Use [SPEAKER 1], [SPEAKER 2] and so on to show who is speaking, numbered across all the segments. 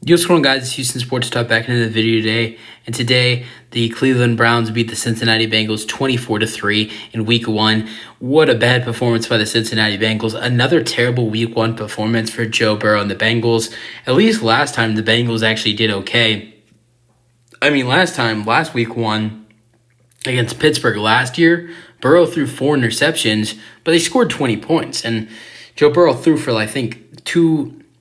[SPEAKER 1] What's going on, guys? It's Houston Sports Talk back into the video today. And today, the Cleveland Browns beat the Cincinnati Bengals 24-3 in Week 1. What a bad performance by the Cincinnati Bengals. Another terrible Week 1 performance for Joe Burrow and the Bengals. At least last time, the Bengals actually did okay. Last Week 1 against Pittsburgh last year, Burrow threw 4 interceptions, but they scored 20 points. And Joe Burrow threw for,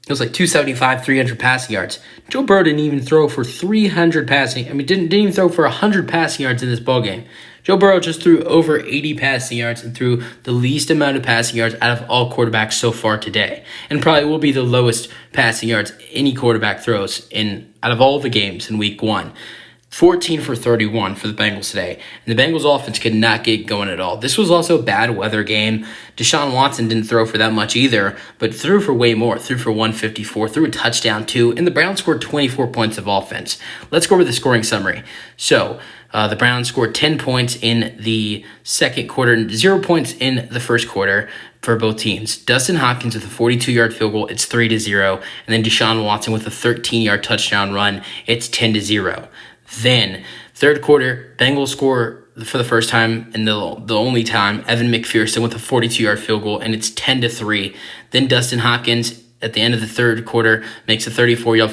[SPEAKER 1] 275, 300 passing yards. Joe Burrow didn't even throw for 300 passing. Didn't even throw for 100 passing yards in this ballgame. Joe Burrow just threw over 80 passing yards and threw the least amount of passing yards out of all quarterbacks so far today. And probably will be the lowest passing yards any quarterback throws out of all the games in Week 1. 14 for 31 for the Bengals today. And the Bengals offense could not get going at all. This was also a bad weather game. Deshaun Watson didn't throw for that much either, but threw for way more. Threw for 154, threw a touchdown too, and the Browns scored 24 points of offense. Let's go over the scoring summary. So, the Browns scored 10 points in the second quarter, 0 points in the first quarter for both teams. Dustin Hopkins with a 42-yard field goal, it's 3-0. And then Deshaun Watson with a 13-yard touchdown run, it's 10-0. Then, third quarter, Bengals score for the first time and the only time, Evan McPherson with a 42-yard field goal, and it's 10-3. Then Dustin Hopkins at the end of the third quarter makes a 34-yard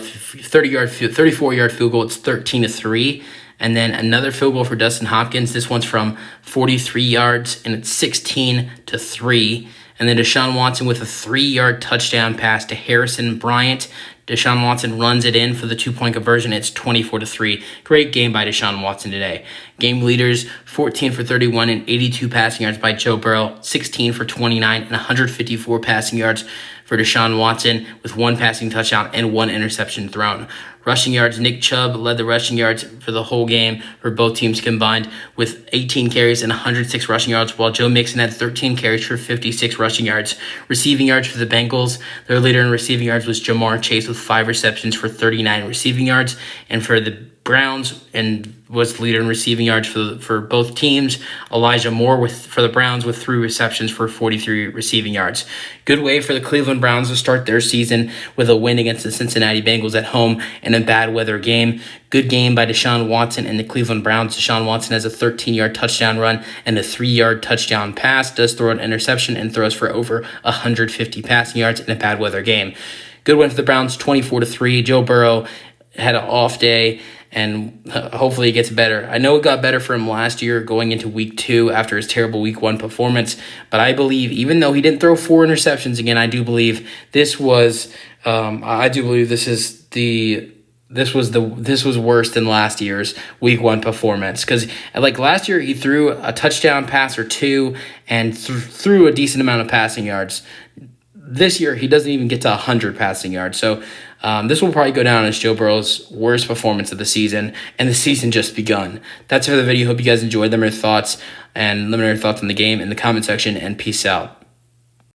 [SPEAKER 1] field goal. It's 13-3. And then another field goal for Dustin Hopkins. This one's from 43 yards, and it's 16-3. And then Deshaun Watson with a 3-yard touchdown pass to Harrison Bryant. Deshaun Watson runs it in for the 2-point conversion. It's 24-3. Great game by Deshaun Watson today. Game leaders, 14 for 31 and 82 passing yards by Joe Burrow, 16 for 29 and 154 passing yards for Deshaun Watson with 1 passing touchdown and 1 interception thrown. Rushing yards, Nick Chubb led the rushing yards for the whole game for both teams combined with 18 carries and 106 rushing yards, while Joe Mixon had 13 carries for 56 rushing yards. Receiving yards for the Bengals, their leader in receiving yards was Jamar Chase with 5 receptions for 39 receiving yards, and for the Browns, and was the leader in receiving yards for both teams, Elijah Moore for the Browns with 3 receptions for 43 receiving yards. Good way for the Cleveland Browns to start their season with a win against the Cincinnati Bengals at home in a bad weather game. Good game by Deshaun Watson and the Cleveland Browns. Deshaun Watson has a 13-yard touchdown run and a 3-yard touchdown pass, does throw an interception, and throws for over 150 passing yards in a bad weather game. Good win for the Browns, 24-3. Joe Burrow had an off day, and hopefully it gets better. I know it got better for him last year going into Week 2 after his terrible Week 1 performance, but I believe even though he didn't throw 4 interceptions again, I do believe this was worse than last year's Week 1 performance, because last year he threw a touchdown pass or 2 and threw a decent amount of passing yards. This year, he doesn't even get to 100 passing yards. So this will probably go down as Joe Burrow's worst performance of the season, and the season just begun. That's it for the video. Hope you guys enjoyed. Let me know your thoughts on the game in the comment section, and peace out.